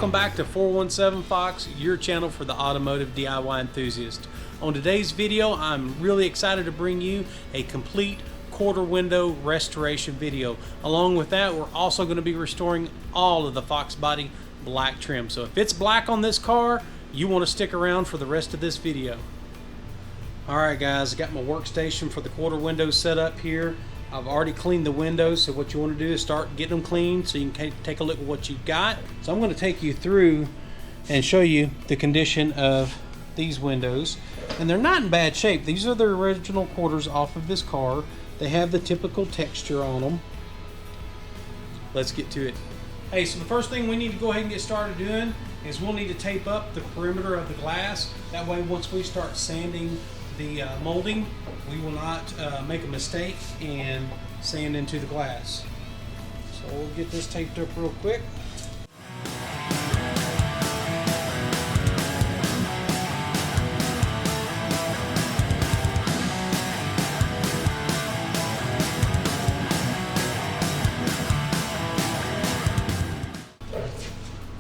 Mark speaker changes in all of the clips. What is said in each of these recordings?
Speaker 1: Welcome back to 417 Fox, your channel for the automotive DIY enthusiast. On today's video, I'm really excited to bring you a complete quarter window restoration video. Along with that, we're also going to be restoring all of the Foxbody black trim. So if it's black on this car, you want to stick around for the rest of this video. Alright guys, I got my workstation for the quarter window set up here. I've already cleaned the windows, so what you want to do is start getting them clean so you can take a look at what you've got. So I'm going to take you through and show you the condition of these windows. And they're not in bad shape. These are the original quarters off of this car. They have the typical texture on them. Let's get to it. Hey, so the first thing we need to go ahead and get started doing is we'll need to tape up the perimeter of the glass. That way once we start sanding the molding, we will not make a mistake and sand into the glass. So we'll get this taped up real quick.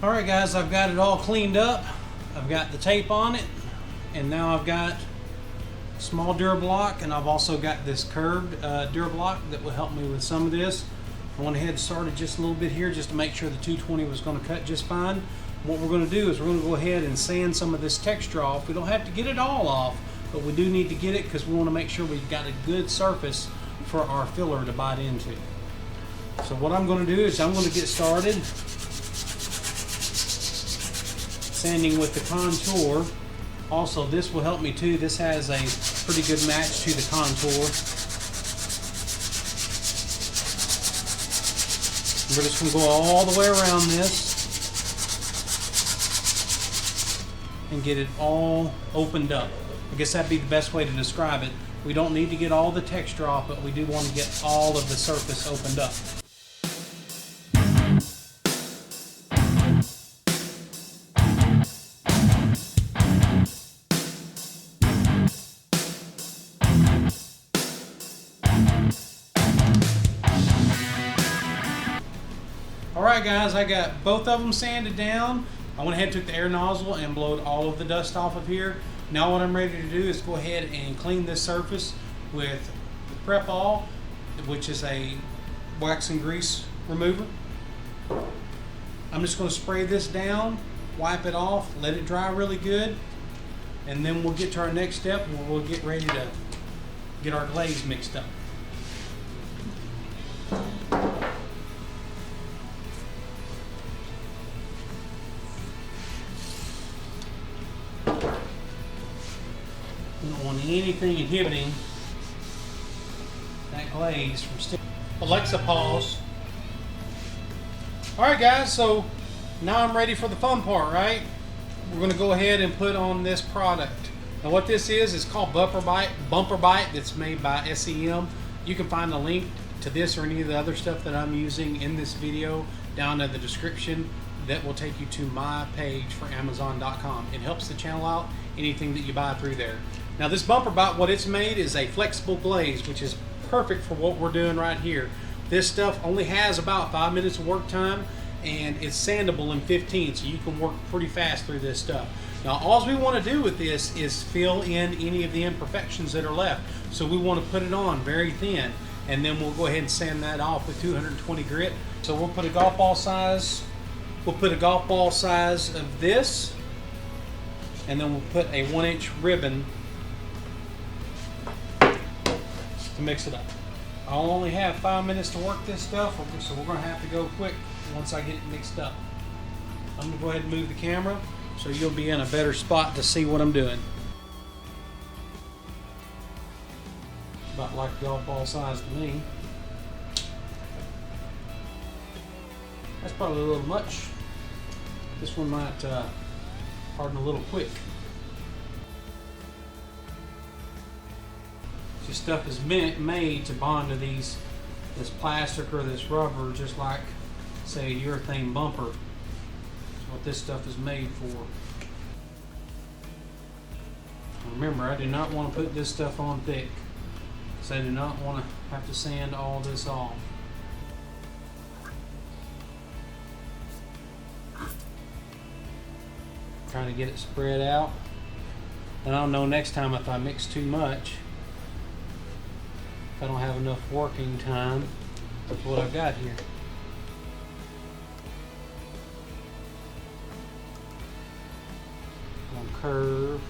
Speaker 1: Alright guys, I've got it all cleaned up. I've got the tape on it, and now I've got small Durablock, and I've also got this curved Durablock that will help me with some of this. I went ahead and started just a little bit here just to make sure the 220 was going to cut just fine. What we're going to do is we're going to go ahead and sand some of this texture off. We don't have to get it all off, but we do need to get it because we want to make sure we've got a good surface for our filler to bite into. So what I'm going to do is I'm going to get started sanding with the contour. Also, this will help me too. This has a pretty good match to the contour. We're just going to go all the way around this and get it all opened up. I guess that'd be the best way to describe it. We don't need to get all the texture off, but we do want to get all of the surface opened up. Alright guys, I got both of them sanded down. I went ahead and took the air nozzle and blowed all of the dust off of here. Now what I'm ready to do is go ahead and clean this surface with the Prep All, which is a wax and grease remover. I'm just going to spray this down, wipe it off, let it dry really good, and then we'll get to our next step where we'll get ready to get our glaze mixed up. We don't want anything inhibiting that glaze from sticking. Alexa, pause. Alright guys, so now I'm ready for the fun part, right? We're going to go ahead and put on this product. Now what this is called Bumper Bite that's made by SEM. You can find the link to this or any of the other stuff that I'm using in this video down in the description. That will take you to my page for Amazon.com. It helps the channel out, anything that you buy through there. Now this Bumper Bite, what it's made is a flexible glaze, which is perfect for what we're doing right here. This stuff only has about 5 minutes of work time, and it's sandable in 15, so you can work pretty fast through this stuff. Now all we want to do with this is fill in any of the imperfections that are left. So we want to put it on very thin, and then we'll go ahead and sand that off with 220 grit. So we'll put a golf ball size. We'll put a golf ball size of this, and then we'll put a 1-inch ribbon to mix it up. I'll only have 5 minutes to work this stuff, so we're going to have to go quick once I get it mixed up. I'm going to go ahead and move the camera so you'll be in a better spot to see what I'm doing. About like golf ball size to me. That's probably a little much. This one might harden a little quick. This stuff is made to bond to this plastic or this rubber, just like, say, a urethane bumper. That's what this stuff is made for. Remember, I do not want to put this stuff on thick, because I do not want to have to sand all this off. trying to get it spread out. And I don't know next time if I mix too much, if I don't have enough working time with what I've got here. One curve.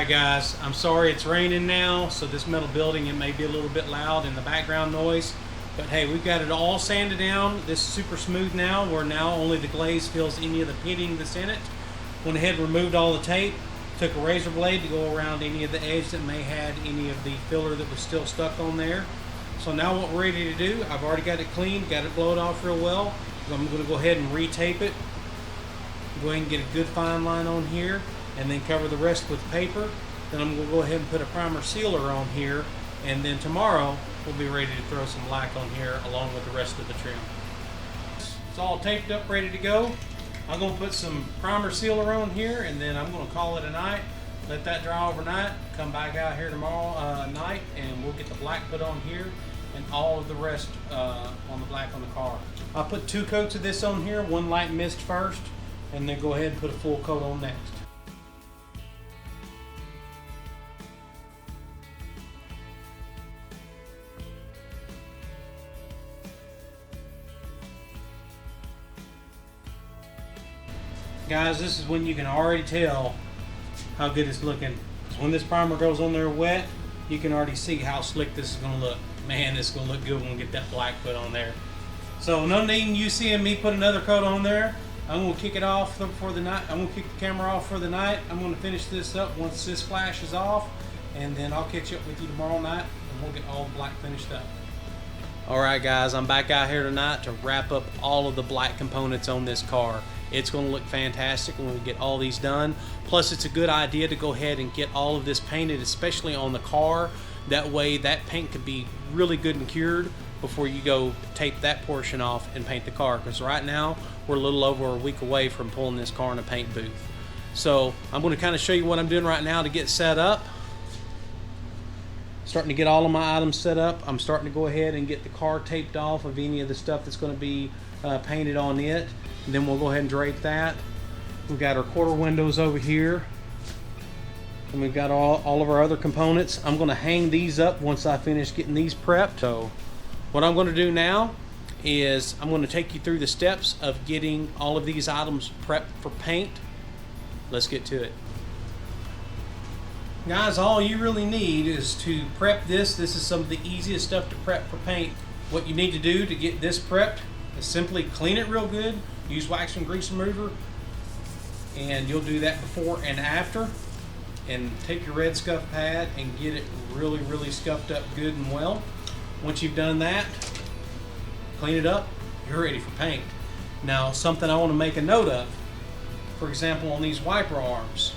Speaker 1: Guys, I'm sorry it's raining now, so this metal building, it may be a little bit loud in the background noise, but hey, we've got it all sanded down. This is super smooth now, where now only the glaze feels any of the pitting that's in it. Went ahead and removed all the tape, took a razor blade to go around any of the edge that may had any of the filler that was still stuck on there. So now what we're ready to do, I've already got it cleaned, got it blowed off real well. So I'm going to go ahead and retape it, go ahead and get a good fine line on here, and then cover the rest with paper. Then I'm going to go ahead and put a primer sealer on here, and then tomorrow we'll be ready to throw some black on here along with the rest of the trim. It's all taped up, ready to go. I'm going to put some primer sealer on here, and then I'm going to call it a night. Let that dry overnight, come back out here tomorrow night, and we'll get the black put on here and all of the rest on the black on the car. I'll put 2 coats of this on here, one light mist first, and then go ahead and put a full coat on next. Guys, this is when you can already tell how good it's looking. When this primer goes on there wet, you can already see how slick this is going to look. Man, this is going to look good when we get that black put on there. So no need in you seeing me put another coat on there. I'm going to kick it off for the night. I'm going to kick the camera off for the night. I'm going to finish this up once this flashes off, and then I'll catch up with you tomorrow night, and we'll get all the black finished up. Alright guys, I'm back out here tonight to wrap up all of the black components on this car. It's going to look fantastic when we get all these done. Plus, it's a good idea to go ahead and get all of this painted, especially on the car. That way that paint could be really good and cured before you go tape that portion off and paint the car. Because right now, we're a little over a week away from pulling this car in a paint booth. So I'm going to kind of show you what I'm doing right now to get set up. Starting to get all of my items set up. I'm starting to go ahead and get the car taped off of any of the stuff that's going to be painted on it. And then we'll go ahead and drape that. We've got our quarter windows over here. And we've got all of our other components. I'm going to hang these up once I finish getting these prepped. So what I'm going to do now is I'm going to take you through the steps of getting all of these items prepped for paint. Let's get to it. Guys, all you really need is to prep this. This is some of the easiest stuff to prep for paint. What you need to do to get this prepped is simply clean it real good. Use wax and grease remover, and you'll do that before and after. And take your red scuff pad and get it really scuffed up good and well. Once you've done that, clean it up, you're ready for paint. Now, something I want to make a note of. for example, on these wiper arms,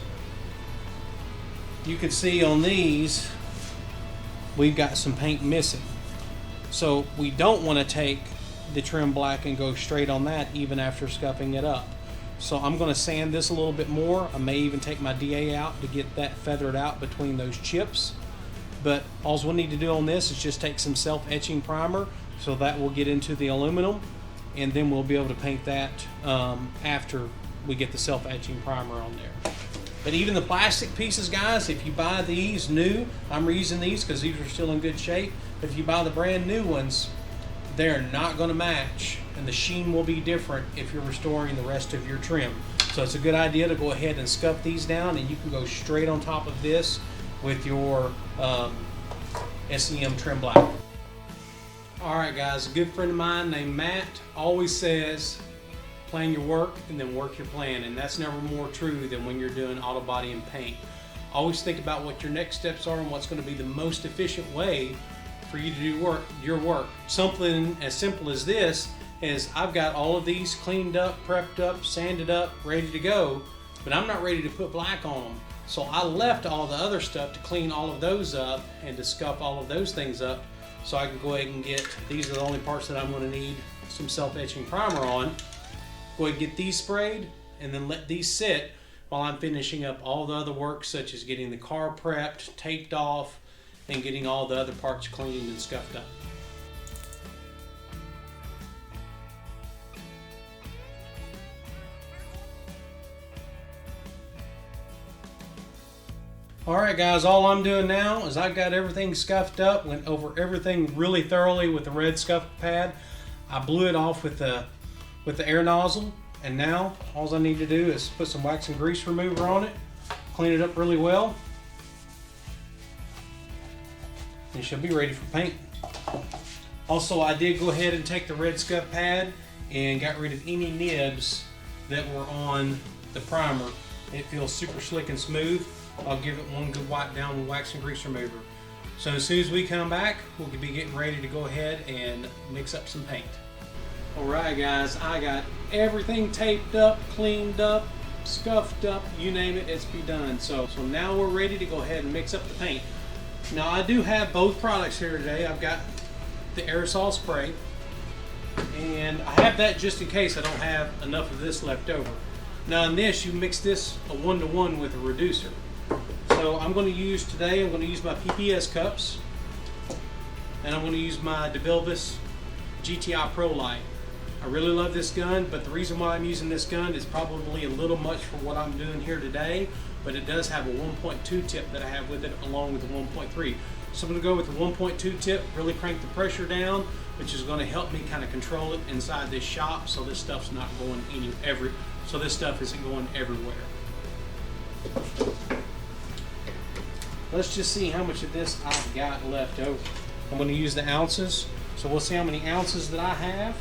Speaker 1: you can see on these we've got some paint missing. So we don't want to take the trim black and go straight on that even after scuffing it up. So I'm going to sand this a little bit more. I may even take my DA out to get that feathered out between those chips. But all we'll need to do on this is just take some self-etching primer, so that will get into the aluminum, and then we'll be able to paint that after we get the self-etching primer on there. But even the plastic pieces, guys, if you buy these new, I'm reusing these because these are still in good shape. But if you buy the brand new ones, they're not going to match, and the sheen will be different if you're restoring the rest of your trim. So it's a good idea to go ahead and scuff these down, and you can go straight on top of this with your SEM trim black. Alright guys, a good friend of mine named Matt always says plan your work and then work your plan, and that's never more true than when you're doing auto body and paint. Always think about what your next steps are and what's going to be the most efficient way for you to do your work. Something as simple as this is I've got all of these cleaned up, prepped up, sanded up, ready to go, but I'm not ready to put black on them. So I left all the other stuff to clean all of those up and to scuff all of those things up, so I can go ahead and get, these are the only parts that I'm going to need some self-etching primer on. Go ahead and get these sprayed and then let these sit while I'm finishing up all the other work, such as getting the car prepped, taped off, and getting all the other parts cleaned and scuffed up. Alright guys, all I'm doing now is I've got everything scuffed up, went over everything really thoroughly with the red scuff pad. I blew it off with the air nozzle, and now all I need to do is put some wax and grease remover on it, clean it up really well, and she'll be ready for paint. Also, I did go ahead and take the red scuff pad and got rid of any nibs that were on the primer. It feels super slick and smooth. I'll give it one good wipe down with wax and grease remover. So as soon as we come back, we'll be getting ready to go ahead and mix up some paint. Alright guys, I got everything taped up, cleaned up, scuffed up, you name it, it's be done. So now we're ready to go ahead and mix up the paint. Now I do have both products here today. I've got the aerosol spray, and I have that just in case I don't have enough of this left over. Now in this, you mix this a 1-to-1 with a reducer. So I'm going to use today, I'm going to use my PPS cups, and I'm going to use my DeVilbiss GTI Pro Light. I really love this gun, but the reason why I'm using this gun is probably a little much for what I'm doing here today, but it does have a 1.2 tip that I have with it along with the 1.3. So I'm going to go with the 1.2 tip, really crank the pressure down, which is going to help me kind of control it inside this shop, so this stuff's not going so this stuff isn't going everywhere. Let's just see how much of this I've got left over. I'm going to use the ounces, so we'll see how many ounces that I have,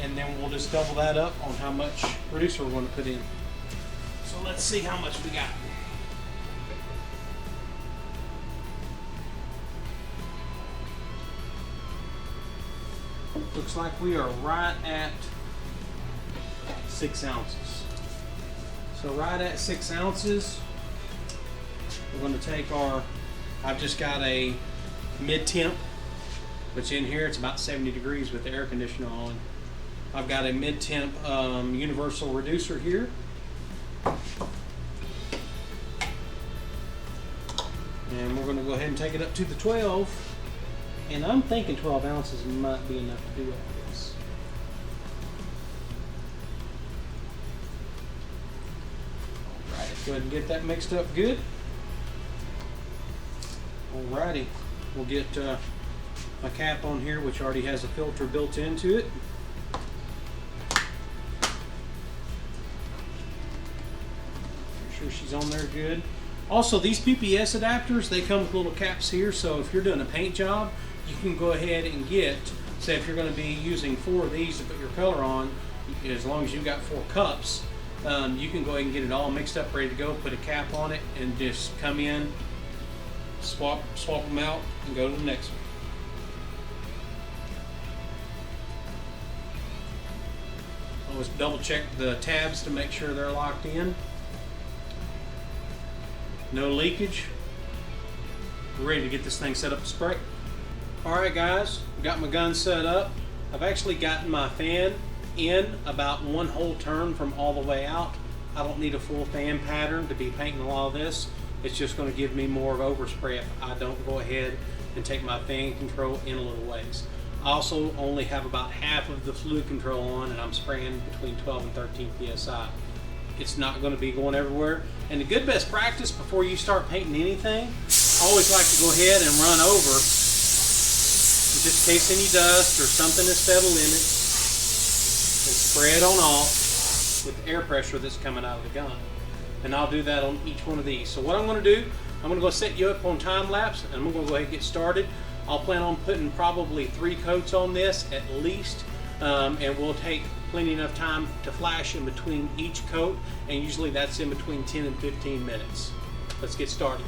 Speaker 1: and then we'll just double that up on how much reducer we're going to put in. So let's see how much we got. Looks like we are right at 6 ounces. So right at 6 ounces, we're going to take our, I've just got a mid-temp, which in here it's about 70 degrees with the air conditioner on. I've got a mid-temp universal reducer here. And we're going to go ahead and take it up to the 12. And I'm thinking 12 ounces might be enough to do all this. Alright, go ahead and get that mixed up good. Alrighty, we'll get my cap on here, which already has a filter built into it. Make sure she's on there good. Also, these PPS adapters, they come with little caps here, so if you're doing a paint job, you can go ahead and get, say if you're going to be using 4 of these to put your color on, as long as you've got 4 cups, you can go ahead and get it all mixed up, ready to go, put a cap on it, and just come in, swap them out, and go to the next one. Always double check the tabs to make sure they're locked in. No leakage. We're ready to get this thing set up to spray. Alright guys, got my gun set up. I've actually gotten my fan in about one whole turn from all the way out. I don't need a full fan pattern to be painting a lot of this. It's just going to give me more of overspray if I don't go ahead and take my fan control in a little ways. I also only have about half of the fluid control on, and I'm spraying between 12 and 13 psi. It's not going to be going everywhere. And the good best practice before you start painting anything, I always like to go ahead and run over, just in case any dust or something is settled in it, and spray it on off with the air pressure that's coming out of the gun. And I'll do that on each one of these. So what I'm going to do, I'm going to go set you up on time lapse, and I'm going to go ahead and get started. I'll plan on putting probably 3 coats on this at least, and we'll take plenty enough time to flash in between each coat, and usually that's in between 10 and 15 minutes. Let's get started.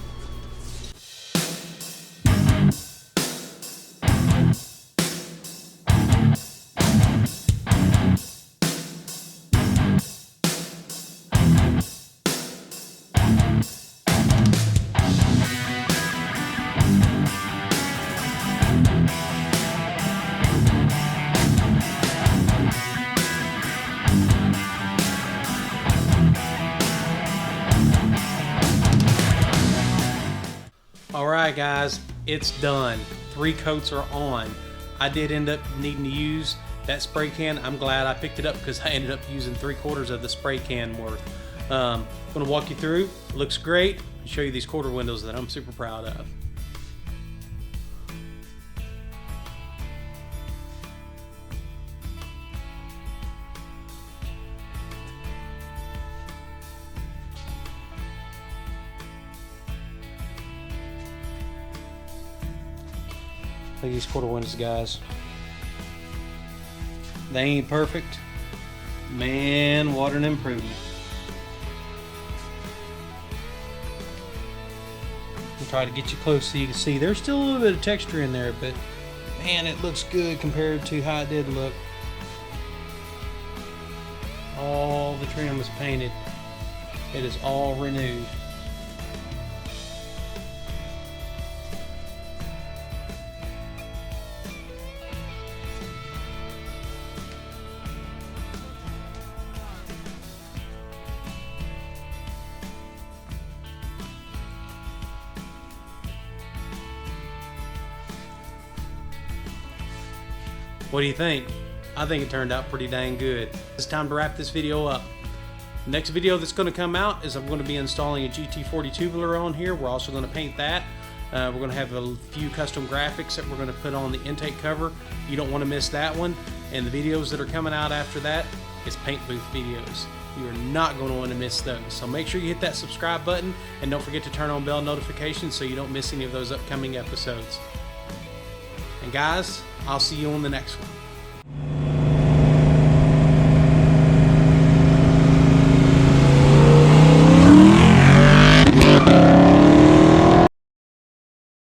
Speaker 1: Alright guys, it's done. 3 coats are on. I did end up needing to use that spray can. I'm glad I picked it up because I ended up using 3/4 of the spray can worth. I'm going to walk you through. Looks great. And show you these quarter windows that I'm super proud of. Look at these quarter windows, guys. They ain't perfect. Man, what an improvement. I'll try to get you close so you can see. There's still a little bit of texture in there, but man, it looks good compared to how it did look. All the trim was painted. It is all renewed. What do you think? I think it turned out pretty dang good. It's time to wrap this video up. The next video that's going to come out is I'm going to be installing a GT40 tubular on here. We're also going to paint that. We're going to have a few custom graphics that we're going to put on the intake cover. You don't want to miss that one. And the videos that are coming out after that is paint booth videos. You are not going to want to miss those. So make sure you hit that subscribe button and don't forget to turn on bell notifications so you don't miss any of those upcoming episodes. And guys, I'll see you on the next one.